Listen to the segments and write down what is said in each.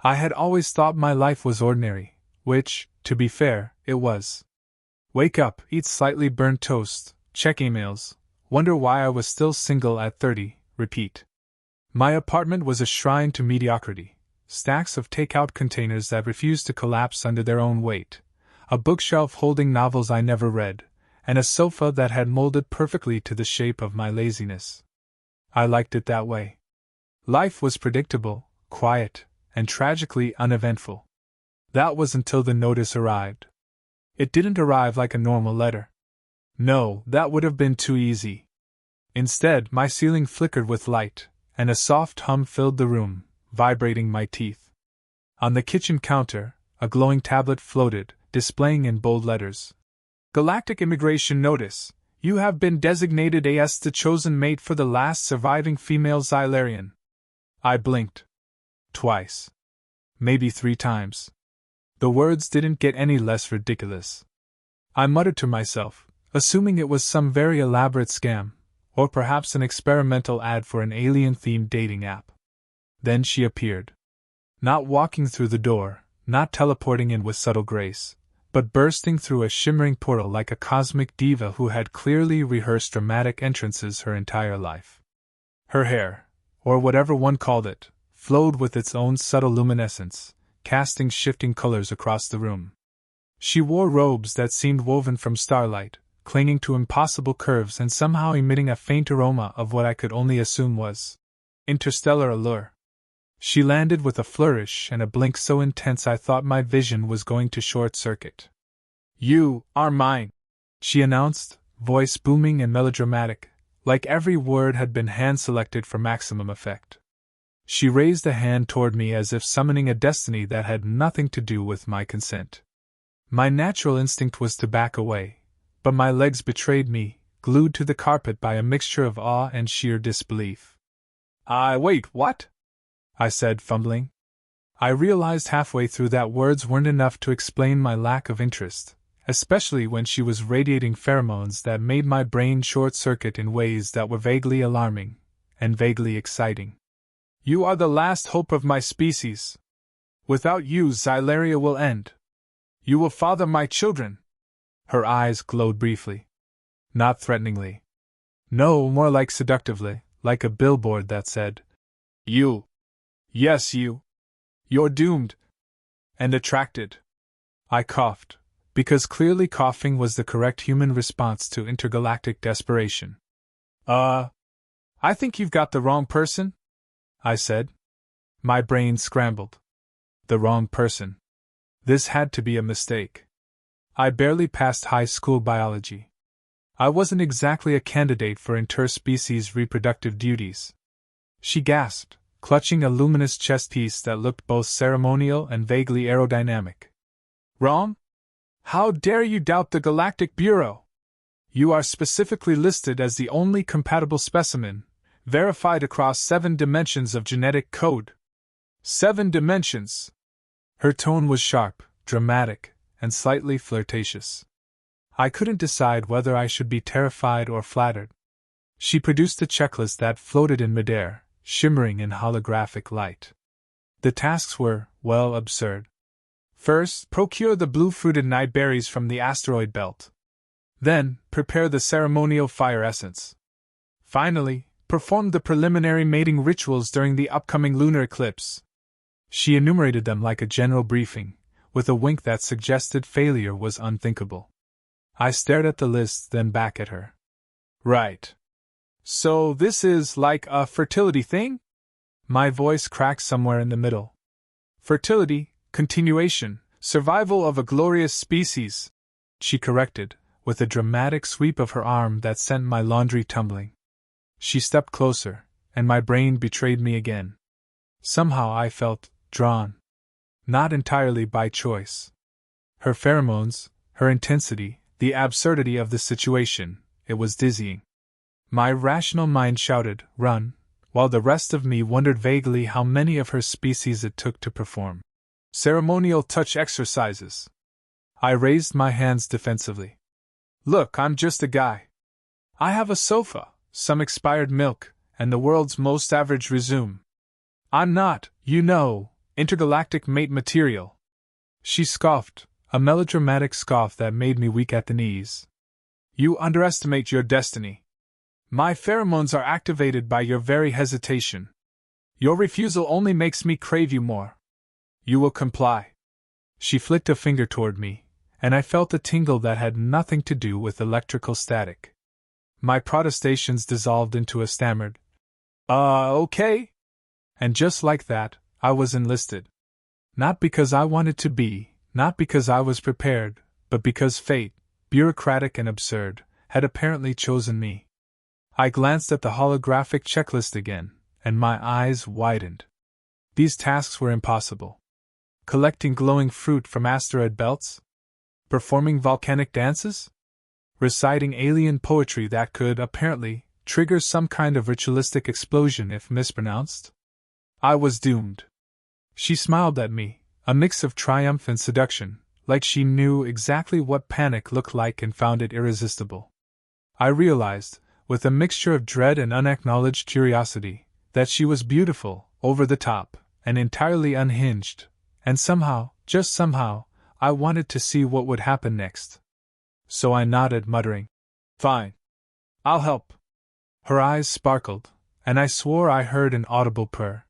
I had always thought my life was ordinary, which, to be fair, it was. Wake up, eat slightly burnt toast, check emails, wonder why I was still single at 30, repeat. My apartment was a shrine to mediocrity, stacks of takeout containers that refused to collapse under their own weight, a bookshelf holding novels I never read, and a sofa that had molded perfectly to the shape of my laziness. I liked it that way. Life was predictable, quiet, and tragically uneventful. That was until the notice arrived. It didn't arrive like a normal letter. No, that would have been too easy. Instead, my ceiling flickered with light, and a soft hum filled the room, vibrating my teeth. On the kitchen counter, a glowing tablet floated, displaying in bold letters, "Galactic Immigration Notice. You have been designated as the chosen mate for the last surviving female Xylarian." I blinked. Twice. Maybe 3 times. The words didn't get any less ridiculous. I muttered to myself, assuming it was some very elaborate scam, or perhaps an experimental ad for an alien-themed dating app. Then she appeared. Not walking through the door, not teleporting in with subtle grace, but bursting through a shimmering portal like a cosmic diva who had clearly rehearsed dramatic entrances her entire life. Her hair, or whatever one called it, flowed with its own subtle luminescence, casting shifting colors across the room. She wore robes that seemed woven from starlight, clinging to impossible curves and somehow emitting a faint aroma of what I could only assume was interstellar allure. She landed with a flourish and a blink so intense I thought my vision was going to short-circuit. "You are mine," she announced, voice booming and melodramatic, like every word had been hand-selected for maximum effect. She raised a hand toward me as if summoning a destiny that had nothing to do with my consent. My natural instinct was to back away, but my legs betrayed me, glued to the carpet by a mixture of awe and sheer disbelief. Wait, what?" I said, fumbling. I realized halfway through that words weren't enough to explain my lack of interest, especially when she was radiating pheromones that made my brain short-circuit in ways that were vaguely alarming and vaguely exciting. "You are the last hope of my species. Without you, Xylaria will end. You will father my children." Her eyes glowed briefly. Not threateningly. No, more like seductively, like a billboard that said, "You. Yes, you. You're doomed." And attracted. I coughed, because clearly coughing was the correct human response to intergalactic desperation. I think you've got the wrong person," I said. My brain scrambled. The wrong person. This had to be a mistake. I barely passed high school biology. I wasn't exactly a candidate for interspecies reproductive duties. She gasped, clutching a luminous chest piece that looked both ceremonial and vaguely aerodynamic. "Wrong? How dare you doubt the Galactic Bureau? You are specifically listed as the only compatible specimen, verified across 7 dimensions of genetic code." 7 dimensions! Her tone was sharp, dramatic, and slightly flirtatious. I couldn't decide whether I should be terrified or flattered. She produced a checklist that floated in midair, shimmering in holographic light. The tasks were, well, absurd. First, procure the blue-fruited night berries from the asteroid belt. Then, prepare the ceremonial fire essence. Finally, perform the preliminary mating rituals during the upcoming lunar eclipse. She enumerated them like a general briefing, with a wink that suggested failure was unthinkable. I stared at the list, then back at her. "Right. So this is like a fertility thing?" My voice cracked somewhere in the middle. "Fertility, continuation, survival of a glorious species," she corrected, with a dramatic sweep of her arm that sent my laundry tumbling. She stepped closer, and my brain betrayed me again. Somehow I felt drawn. Not entirely by choice. Her pheromones, her intensity, the absurdity of the situation, it was dizzying. My rational mind shouted, "Run," while the rest of me wondered vaguely how many of her species it took to perform ceremonial touch exercises. I raised my hands defensively. "Look, I'm just a guy. I have a sofa, some expired milk, and the world's most average resume. I'm not, Intergalactic mate material. She scoffed, a melodramatic scoff that made me weak at the knees. You underestimate your destiny. My pheromones are activated by your very hesitation. Your refusal only makes me crave you more. You will comply. She flicked a finger toward me, and I felt a tingle that had nothing to do with electrical static. My protestations dissolved into a stammered, okay. And just like that, I was enlisted. Not because I wanted to be, not because I was prepared, but because fate, bureaucratic and absurd, had apparently chosen me. I glanced at the holographic checklist again, and my eyes widened. These tasks were impossible. Collecting glowing fruit from asteroid belts? Performing volcanic dances? Reciting alien poetry that could, apparently, trigger some kind of ritualistic explosion if mispronounced? I was doomed. She smiled at me, a mix of triumph and seduction, like she knew exactly what panic looked like and found it irresistible. I realized, with a mixture of dread and unacknowledged curiosity, that she was beautiful, over the top, and entirely unhinged, and somehow, just somehow, I wanted to see what would happen next. So I nodded, muttering, "Fine. I'll help." Her eyes sparkled, and I swore I heard an audible purr.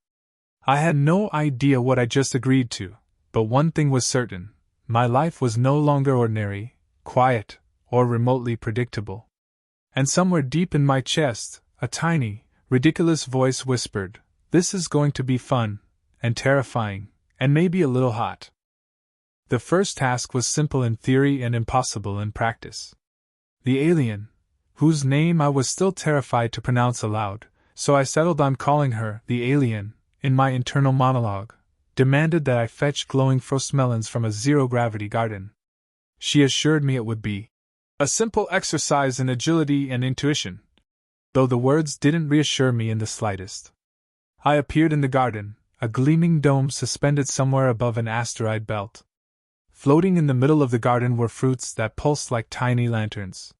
I had no idea what I just agreed to, but one thing was certain: my life was no longer ordinary, quiet, or remotely predictable. And somewhere deep in my chest, a tiny, ridiculous voice whispered, "This is going to be fun, and terrifying, and maybe a little hot." The first task was simple in theory and impossible in practice. The alien, whose name I was still terrified to pronounce aloud, so I settled on calling her the alien, in my internal monologue, demanded that I fetch glowing frostmelons from a zero-gravity garden. She assured me it would be a simple exercise in agility and intuition, though the words didn't reassure me in the slightest. I appeared in the garden, a gleaming dome suspended somewhere above an asteroid belt. Floating in the middle of the garden were fruits that pulsed like tiny lanterns.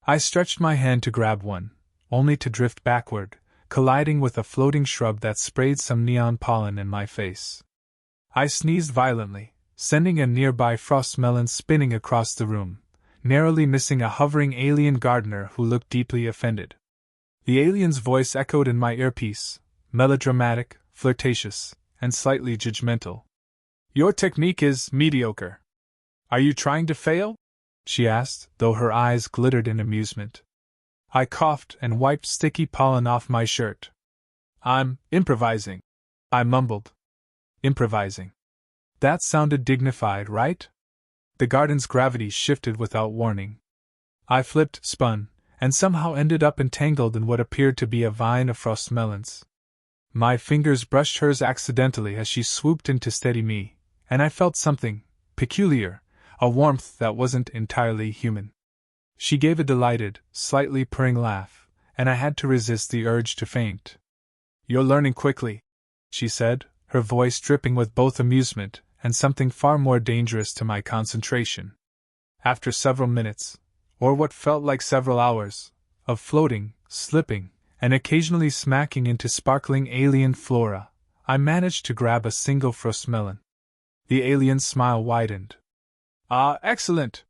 I stretched my hand to grab one, only to drift backward, colliding with a floating shrub that sprayed some neon pollen in my face. I sneezed violently, sending a nearby frostmelon spinning across the room, narrowly missing a hovering alien gardener who looked deeply offended. The alien's voice echoed in my earpiece, melodramatic, flirtatious, and slightly judgmental. "Your technique is mediocre. Are you trying to fail?" she asked, though her eyes glittered in amusement. I coughed and wiped sticky pollen off my shirt. "I'm improvising," I mumbled. Improvising. That sounded dignified, right? The garden's gravity shifted without warning. I flipped, spun, and somehow ended up entangled in what appeared to be a vine of frostmelons. My fingers brushed hers accidentally as she swooped in to steady me, and I felt something peculiar, a warmth that wasn't entirely human. She gave a delighted, slightly purring laugh, and I had to resist the urge to faint. "You're learning quickly," she said, her voice dripping with both amusement and something far more dangerous to my concentration. After several minutes, or what felt like several hours, of floating, slipping, and occasionally smacking into sparkling alien flora, I managed to grab a single frostmelon. The alien's smile widened. "Ah, excellent!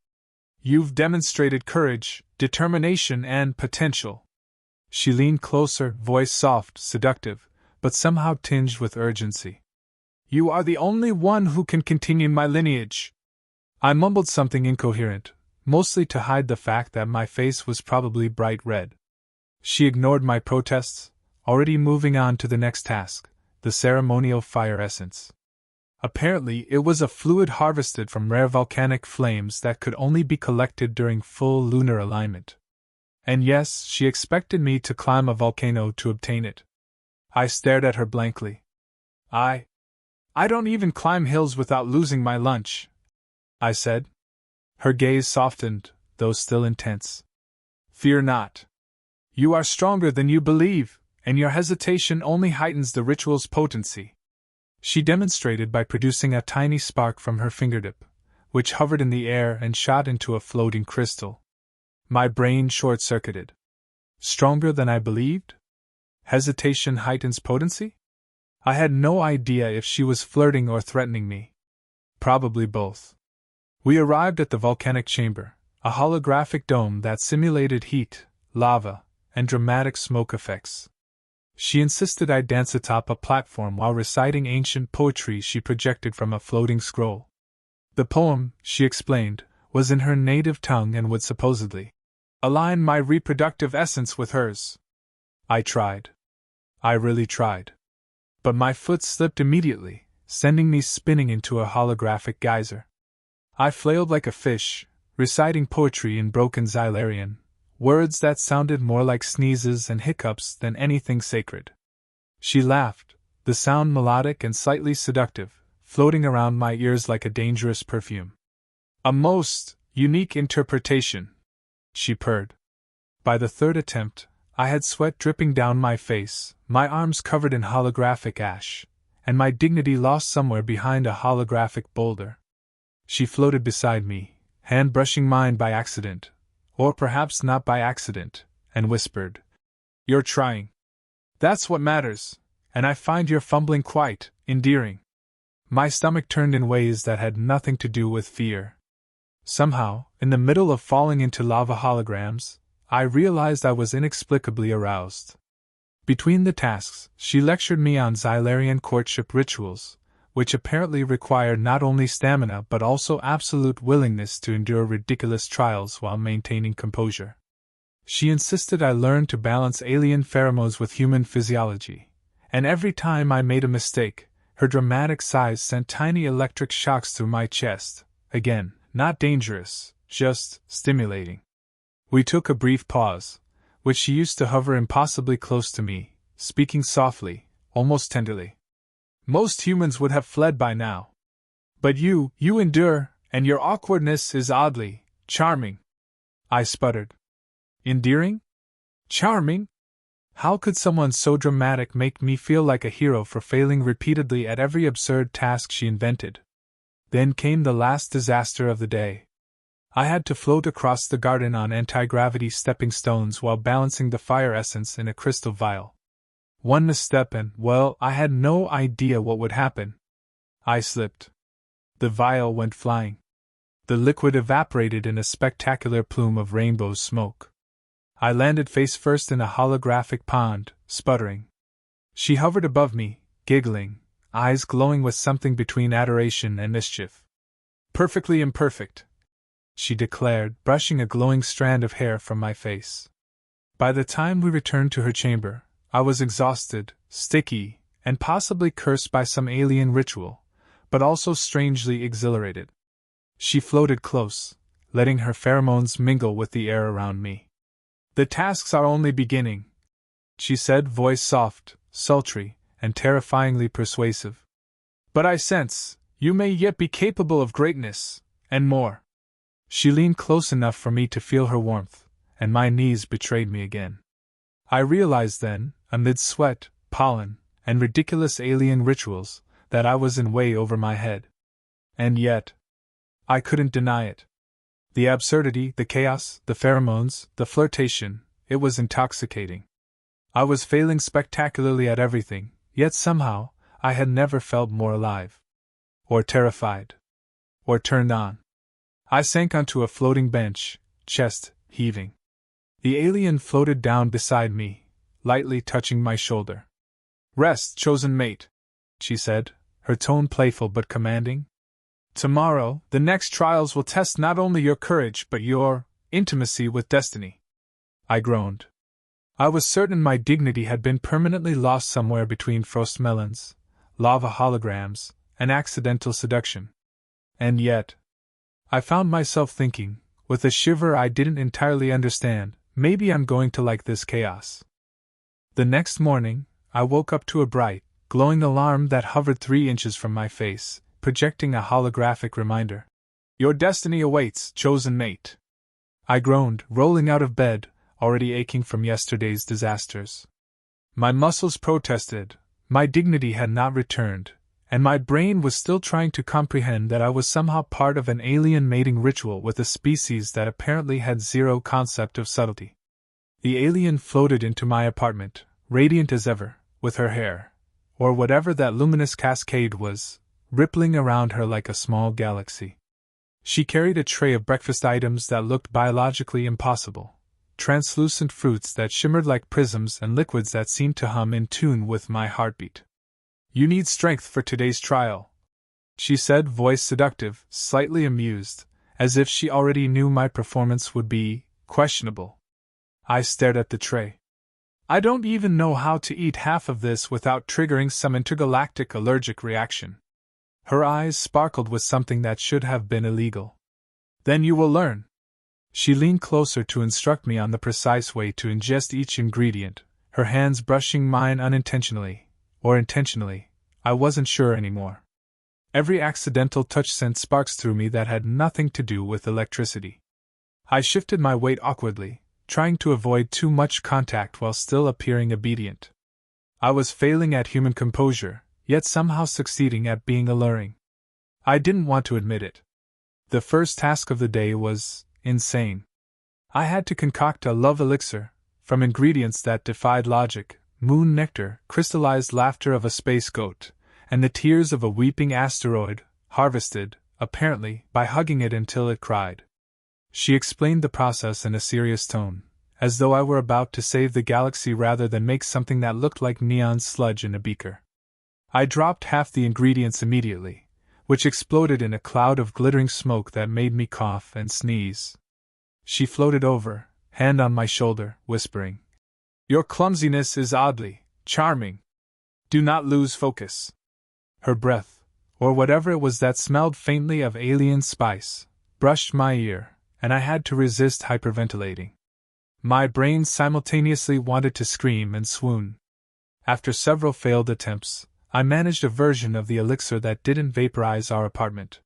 You've demonstrated courage, determination, and potential." She leaned closer, voice soft, seductive, but somehow tinged with urgency. "You are the only one who can continue my lineage." I mumbled something incoherent, mostly to hide the fact that my face was probably bright red. She ignored my protests, already moving on to the next task, the ceremonial fire essence. Apparently, it was a fluid harvested from rare volcanic flames that could only be collected during full lunar alignment. And yes, she expected me to climb a volcano to obtain it. I stared at her blankly. I don't even climb hills without losing my lunch," I said. Her gaze softened, though still intense. "Fear not. You are stronger than you believe, and your hesitation only heightens the ritual's potency." She demonstrated by producing a tiny spark from her fingertip, which hovered in the air and shot into a floating crystal. My brain short-circuited. Stronger than I believed? Hesitation heightens potency? I had no idea if she was flirting or threatening me. Probably both. We arrived at the volcanic chamber, a holographic dome that simulated heat, lava, and dramatic smoke effects. She insisted I dance atop a platform while reciting ancient poetry she projected from a floating scroll. The poem, she explained, was in her native tongue and would supposedly align my reproductive essence with hers. I tried. I really tried. But my foot slipped immediately, sending me spinning into a holographic geyser. I flailed like a fish, reciting poetry in broken Xylarian, words that sounded more like sneezes and hiccups than anything sacred. She laughed, the sound melodic and slightly seductive, floating around my ears like a dangerous perfume. A most unique interpretation, she purred. By the third attempt, I had sweat dripping down my face, my arms covered in holographic ash, and my dignity lost somewhere behind a holographic boulder. She floated beside me, hand brushing mine by accident, or perhaps not by accident, and whispered, "You're trying. That's what matters, and I find your fumbling quite endearing." My stomach turned in ways that had nothing to do with fear. Somehow, in the middle of falling into lava holograms, I realized I was inexplicably aroused. Between the tasks, she lectured me on Xylarian courtship rituals, which apparently require not only stamina but also absolute willingness to endure ridiculous trials while maintaining composure. She insisted I learn to balance alien pheromones with human physiology, and every time I made a mistake, her dramatic sighs sent tiny electric shocks through my chest. Again, not dangerous, just stimulating. We took a brief pause, which she used to hover impossibly close to me, speaking softly, almost tenderly. "Most humans would have fled by now. But you endure, and your awkwardness is oddly charming." I sputtered. Endearing? Charming? How could someone so dramatic make me feel like a hero for failing repeatedly at every absurd task she invented? Then came the last disaster of the day. I had to float across the garden on anti-gravity stepping stones while balancing the fire essence in a crystal vial. One misstep and, well, I had no idea what would happen. I slipped. The vial went flying. The liquid evaporated in a spectacular plume of rainbow smoke. I landed face first in a holographic pond, sputtering. She hovered above me, giggling, eyes glowing with something between adoration and mischief. "Perfectly imperfect," she declared, brushing a glowing strand of hair from my face. By the time we returned to her chamber, I was exhausted, sticky, and possibly cursed by some alien ritual, but also strangely exhilarated. She floated close, letting her pheromones mingle with the air around me. "The tasks are only beginning," she said, voice soft, sultry, and terrifyingly persuasive. "But I sense, you may yet be capable of greatness, and more." She leaned close enough for me to feel her warmth, and my knees betrayed me again. I realized then, amid sweat, pollen, and ridiculous alien rituals, that I was in way over my head. And yet, I couldn't deny it. The absurdity, the chaos, the pheromones, the flirtation, it was intoxicating. I was failing spectacularly at everything, yet somehow, I had never felt more alive. Or terrified. Or turned on. I sank onto a floating bench, chest heaving. The alien floated down beside me, lightly touching my shoulder. "Rest, chosen mate," she said, her tone playful but commanding. "Tomorrow, the next trials will test not only your courage but your intimacy with destiny." I groaned. I was certain my dignity had been permanently lost somewhere between frost melons, lava holograms, and accidental seduction. And yet, I found myself thinking, with a shiver I didn't entirely understand, maybe I'm going to like this chaos. The next morning, I woke up to a bright, glowing alarm that hovered 3 inches from my face, projecting a holographic reminder. "Your destiny awaits, chosen mate." I groaned, rolling out of bed, already aching from yesterday's disasters. My muscles protested, my dignity had not returned, and my brain was still trying to comprehend that I was somehow part of an alien mating ritual with a species that apparently had zero concept of subtlety. The alien floated into my apartment, radiant as ever, with her hair, or whatever that luminous cascade was, rippling around her like a small galaxy. She carried a tray of breakfast items that looked biologically impossible, translucent fruits that shimmered like prisms and liquids that seemed to hum in tune with my heartbeat. "You need strength for today's trial," she said, voice seductive, slightly amused, as if she already knew my performance would be questionable. I stared at the tray. "I don't even know how to eat half of this without triggering some intergalactic allergic reaction." Her eyes sparkled with something that should have been illegal. "Then you will learn." She leaned closer to instruct me on the precise way to ingest each ingredient, her hands brushing mine unintentionally, or intentionally, I wasn't sure anymore. Every accidental touch sent sparks through me that had nothing to do with electricity. I shifted my weight awkwardly, trying to avoid too much contact while still appearing obedient. I was failing at human composure, yet somehow succeeding at being alluring. I didn't want to admit it. The first task of the day was insane. I had to concoct a love elixir, from ingredients that defied logic: moon nectar, crystallized laughter of a space goat, and the tears of a weeping asteroid, harvested, apparently, by hugging it until it cried. She explained the process in a serious tone, as though I were about to save the galaxy rather than make something that looked like neon sludge in a beaker. I dropped half the ingredients immediately, which exploded in a cloud of glittering smoke that made me cough and sneeze. She floated over, hand on my shoulder, whispering, "Your clumsiness is oddly charming. Do not lose focus." Her breath, or whatever it was that smelled faintly of alien spice, brushed my ear, and I had to resist hyperventilating. My brain simultaneously wanted to scream and swoon. After several failed attempts, I managed a version of the elixir that didn't vaporize our apartment.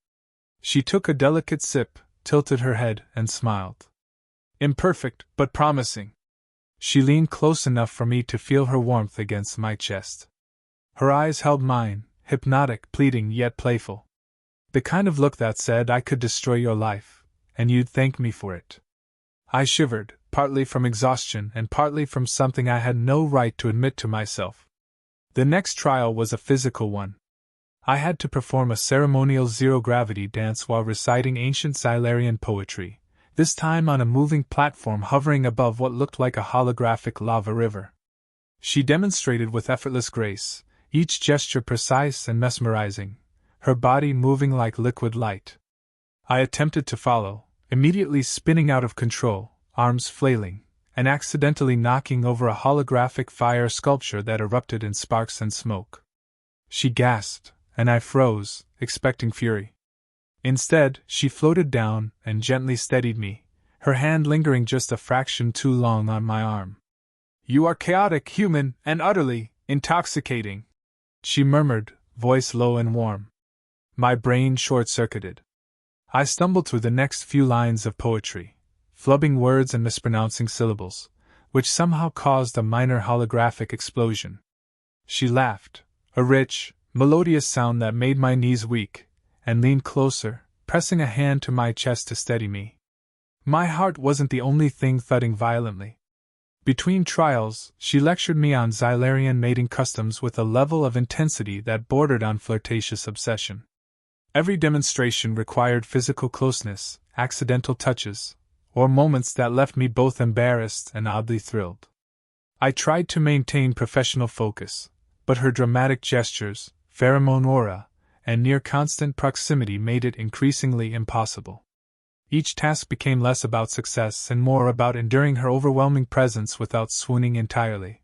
She took a delicate sip, tilted her head, and smiled. "Imperfect, but promising." She leaned close enough for me to feel her warmth against my chest. Her eyes held mine, hypnotic, pleading yet playful. The kind of look that said, "I could destroy your life, and you'd thank me for it." I shivered, partly from exhaustion and partly from something I had no right to admit to myself. The next trial was a physical one. I had to perform a ceremonial zero-gravity dance while reciting ancient Xylarian poetry, this time on a moving platform hovering above what looked like a holographic lava river. She demonstrated with effortless grace, each gesture precise and mesmerizing, her body moving like liquid light. I attempted to follow, immediately spinning out of control, arms flailing, and accidentally knocking over a holographic fire sculpture that erupted in sparks and smoke. She gasped, and I froze, expecting fury. Instead, she floated down and gently steadied me, her hand lingering just a fraction too long on my arm. "You are chaotic, human, and utterly intoxicating," she murmured, voice low and warm. My brain short-circuited. I stumbled through the next few lines of poetry, flubbing words and mispronouncing syllables, which somehow caused a minor holographic explosion. She laughed, a rich, melodious sound that made my knees weak, and leaned closer, pressing a hand to my chest to steady me. My heart wasn't the only thing thudding violently. Between trials, she lectured me on Xylarian mating customs with a level of intensity that bordered on flirtatious obsession. Every demonstration required physical closeness, accidental touches, or moments that left me both embarrassed and oddly thrilled. I tried to maintain professional focus, but her dramatic gestures, pheromone aura, and near-constant proximity made it increasingly impossible. Each task became less about success and more about enduring her overwhelming presence without swooning entirely.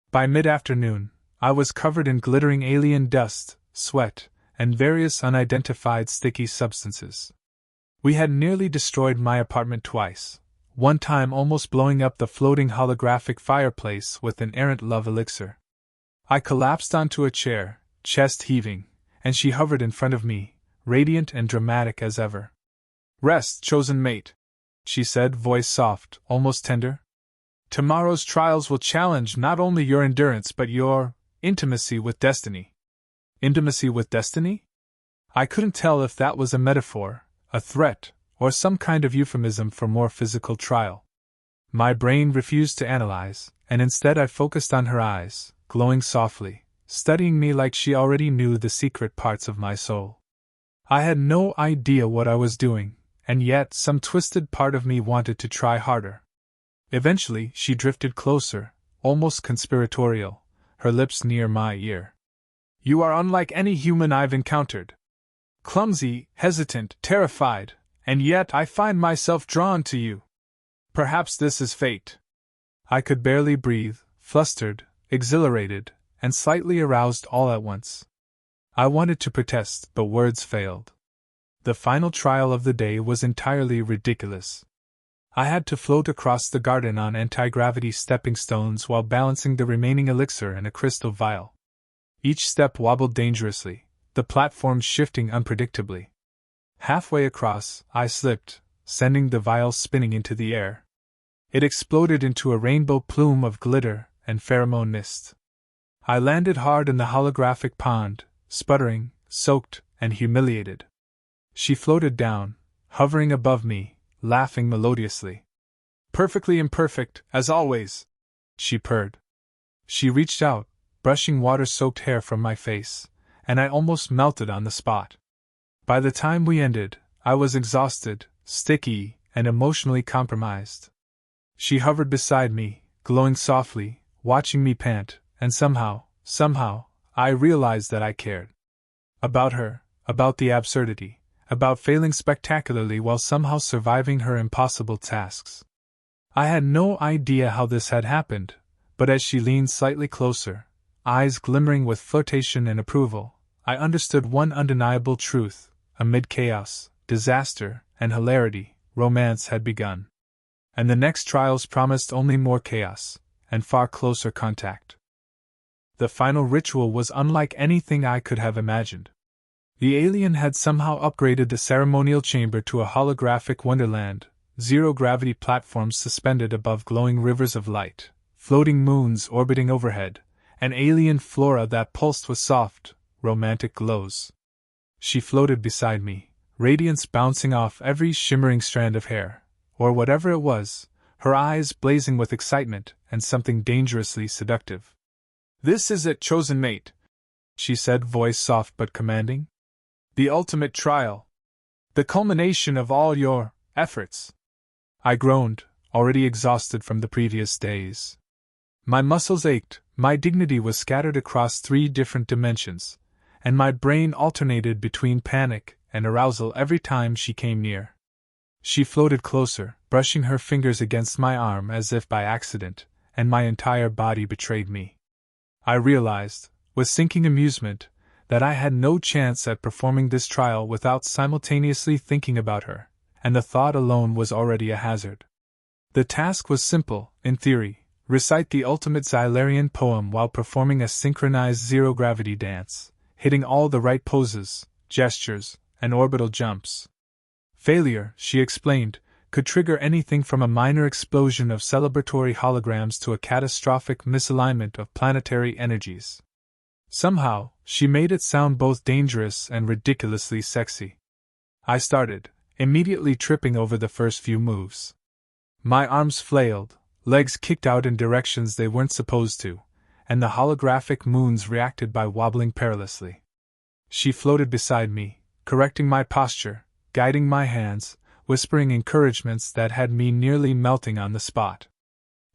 By mid-afternoon, I was covered in glittering alien dust, sweat, and various unidentified sticky substances. We had nearly destroyed my apartment twice, one time almost blowing up the floating holographic fireplace with an errant love elixir. I collapsed onto a chair, chest heaving, and she hovered in front of me, radiant and dramatic as ever. "Rest, chosen mate," she said, voice soft, almost tender. "Tomorrow's trials will challenge not only your endurance but your intimacy with destiny." Intimacy with destiny? I couldn't tell if that was a metaphor, a threat, or some kind of euphemism for more physical trial. My brain refused to analyze, and instead I focused on her eyes, glowing softly, studying me like she already knew the secret parts of my soul. I had no idea what I was doing, and yet some twisted part of me wanted to try harder. Eventually, she drifted closer, almost conspiratorial, her lips near my ear. "You are unlike any human I've encountered. Clumsy, hesitant, terrified, and yet I find myself drawn to you. Perhaps this is fate." I could barely breathe, flustered, exhilarated, and slightly aroused all at once. I wanted to protest, but words failed. The final trial of the day was entirely ridiculous. I had to float across the garden on anti-gravity stepping stones while balancing the remaining elixir in a crystal vial. Each step wobbled dangerously, the platform shifting unpredictably. Halfway across, I slipped, sending the vial spinning into the air. It exploded into a rainbow plume of glitter and pheromone mist. I landed hard in the holographic pond, sputtering, soaked, and humiliated. She floated down, hovering above me, laughing melodiously. "Perfectly imperfect, as always," she purred. She reached out, brushing water-soaked hair from my face, and I almost melted on the spot. By the time we ended, I was exhausted, sticky, and emotionally compromised. She hovered beside me, glowing softly, watching me pant, and somehow, I realized that I cared. About her, about the absurdity, about failing spectacularly while somehow surviving her impossible tasks. I had no idea how this had happened, but as she leaned slightly closer, eyes glimmering with flirtation and approval, I understood one undeniable truth: amid chaos, disaster, and hilarity, romance had begun. And the next trials promised only more chaos, and far closer contact. The final ritual was unlike anything I could have imagined. The alien had somehow upgraded the ceremonial chamber to a holographic wonderland, zero-gravity platforms suspended above glowing rivers of light, floating moons orbiting overhead, and alien flora that pulsed with soft, romantic glows. She floated beside me, radiance bouncing off every shimmering strand of hair, or whatever it was, her eyes blazing with excitement and something dangerously seductive. "This is it, chosen mate," she said, voice soft but commanding. "The ultimate trial. The culmination of all your efforts." I groaned, already exhausted from the previous days. My muscles ached, my dignity was scattered across 3 different dimensions, and my brain alternated between panic and arousal every time she came near. She floated closer, brushing her fingers against my arm as if by accident, and my entire body betrayed me. I realized, with sinking amusement, that I had no chance at performing this trial without simultaneously thinking about her, and the thought alone was already a hazard. The task was simple, in theory: recite the ultimate Xylarian poem while performing a synchronized zero-gravity dance, hitting all the right poses, gestures, and orbital jumps. Failure, she explained, could trigger anything from a minor explosion of celebratory holograms to a catastrophic misalignment of planetary energies. Somehow, she made it sound both dangerous and ridiculously sexy. I started, immediately tripping over the first few moves. My arms flailed, legs kicked out in directions they weren't supposed to, and the holographic moons reacted by wobbling perilously. She floated beside me, correcting my posture, guiding my hands, whispering encouragements that had me nearly melting on the spot.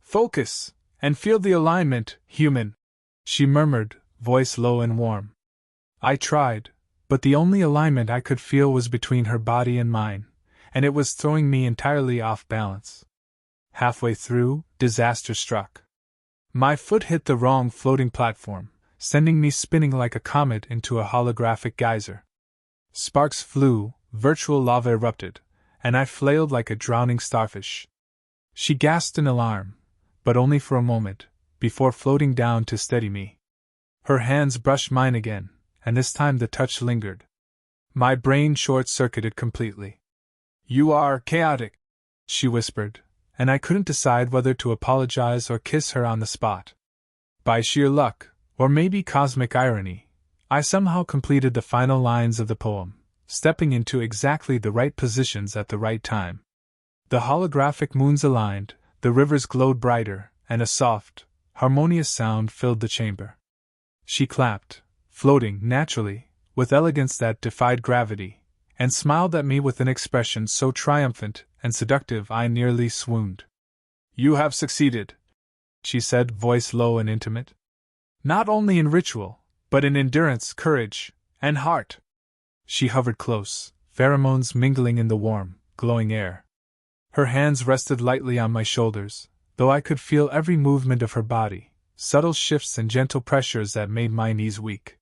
"Focus, and feel the alignment, human," she murmured, voice low and warm. I tried, but the only alignment I could feel was between her body and mine, and it was throwing me entirely off balance. Halfway through, disaster struck. My foot hit the wrong floating platform, sending me spinning like a comet into a holographic geyser. Sparks flew, virtual lava erupted, and I flailed like a drowning starfish. She gasped in alarm, but only for a moment, before floating down to steady me. Her hands brushed mine again, and this time the touch lingered. My brain short-circuited completely. "You are chaotic," she whispered, and I couldn't decide whether to apologize or kiss her on the spot. By sheer luck, or maybe cosmic irony, I somehow completed the final lines of the poem, stepping into exactly the right positions at the right time. The holographic moons aligned, the rivers glowed brighter, and a soft, harmonious sound filled the chamber. She clapped, floating naturally, with elegance that defied gravity, and smiled at me with an expression so triumphant and seductive I nearly swooned. "You have succeeded," she said, voice low and intimate. "Not only in ritual, but in endurance, courage, and heart." She hovered close, pheromones mingling in the warm, glowing air. Her hands rested lightly on my shoulders, though I could feel every movement of her body, subtle shifts and gentle pressures that made my knees weak.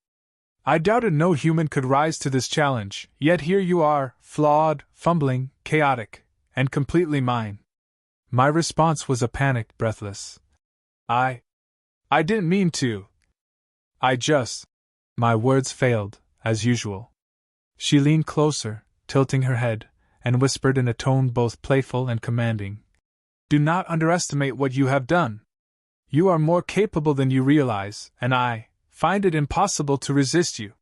"I doubted no human could rise to this challenge, yet here you are, flawed, fumbling, chaotic, and completely mine." My response was a panicked, breathless, I didn't mean to. I just. My words failed, as usual. She leaned closer, tilting her head, and whispered in a tone both playful and commanding, "Do not underestimate what you have done. You are more capable than you realize, and I find it impossible to resist you."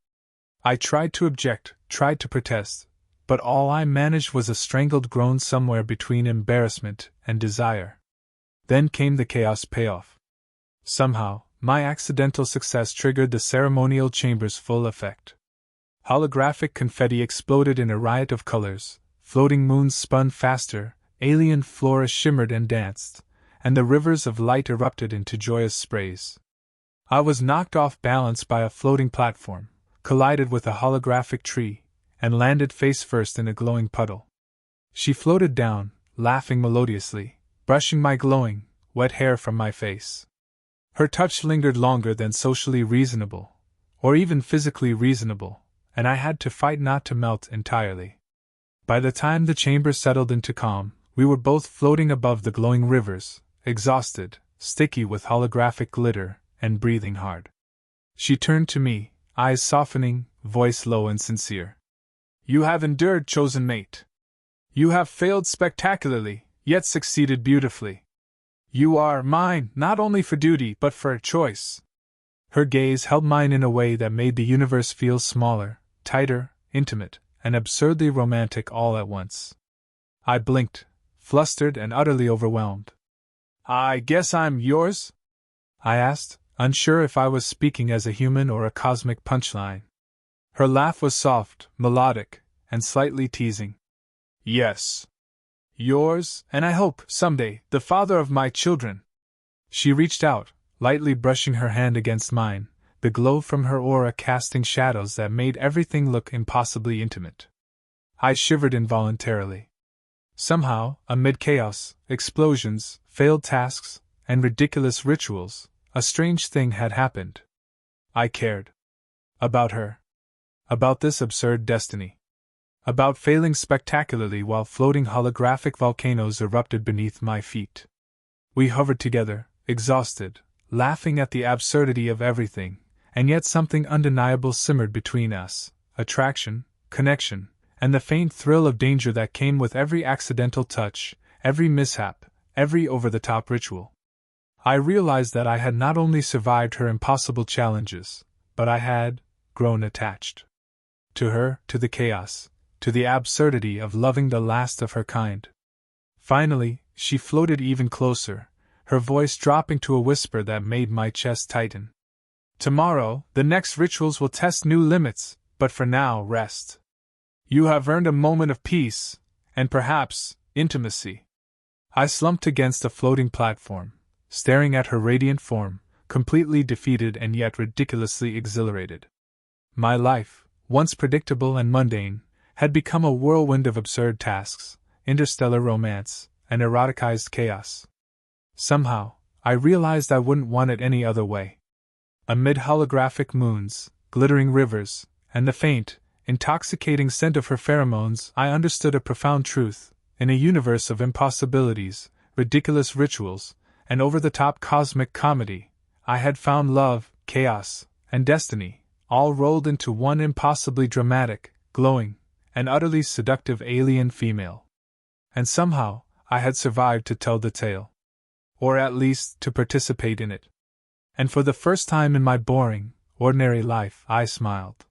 I tried to object, tried to protest, but all I managed was a strangled groan somewhere between embarrassment and desire. Then came the chaos payoff. Somehow, my accidental success triggered the ceremonial chamber's full effect. Holographic confetti exploded in a riot of colors, floating moons spun faster, alien flora shimmered and danced, and the rivers of light erupted into joyous sprays. I was knocked off balance by a floating platform, collided with a holographic tree, and landed face first in a glowing puddle. She floated down, laughing melodiously, brushing my glowing, wet hair from my face. Her touch lingered longer than socially reasonable, or even physically reasonable, and I had to fight not to melt entirely. By the time the chamber settled into calm, we were both floating above the glowing rivers, exhausted, sticky with holographic glitter, and breathing hard. She turned to me, eyes softening, voice low and sincere. "You have endured, chosen mate. You have failed spectacularly, yet succeeded beautifully. You are mine, not only for duty but for a choice." Her gaze held mine in a way that made the universe feel smaller, tighter, intimate, and absurdly romantic all at once. I blinked, flustered and utterly overwhelmed. "I guess I'm yours?" I asked, unsure if I was speaking as a human or a cosmic punchline. Her laugh was soft, melodic, and slightly teasing. "Yes. Yours, and I hope, someday, the father of my children." She reached out, lightly brushing her hand against mine, the glow from her aura casting shadows that made everything look impossibly intimate. I shivered involuntarily. Somehow, amid chaos, explosions, failed tasks, and ridiculous rituals, a strange thing had happened. I cared. About her. About this absurd destiny. About failing spectacularly while floating holographic volcanoes erupted beneath my feet. We hovered together, exhausted, laughing at the absurdity of everything, and yet something undeniable simmered between us, attraction, connection, and the faint thrill of danger that came with every accidental touch, every mishap, every over-the-top ritual. I realized that I had not only survived her impossible challenges, but I had grown attached. To her, to the chaos, to the absurdity of loving the last of her kind. Finally, she floated even closer, her voice dropping to a whisper that made my chest tighten. "Tomorrow, the next rituals will test new limits, but for now, rest. You have earned a moment of peace, and perhaps, intimacy." I slumped against a floating platform, staring at her radiant form, completely defeated and yet ridiculously exhilarated. My life, once predictable and mundane, had become a whirlwind of absurd tasks, interstellar romance, and eroticized chaos. Somehow, I realized I wouldn't want it any other way. Amid holographic moons, glittering rivers, and the faint, intoxicating scent of her pheromones, I understood a profound truth. In a universe of impossibilities, ridiculous rituals, and over-the-top cosmic comedy, I had found love, chaos, and destiny, all rolled into one impossibly dramatic, glowing, and utterly seductive alien female. And somehow, I had survived to tell the tale. Or at least, to participate in it. And for the first time in my boring, ordinary life, I smiled.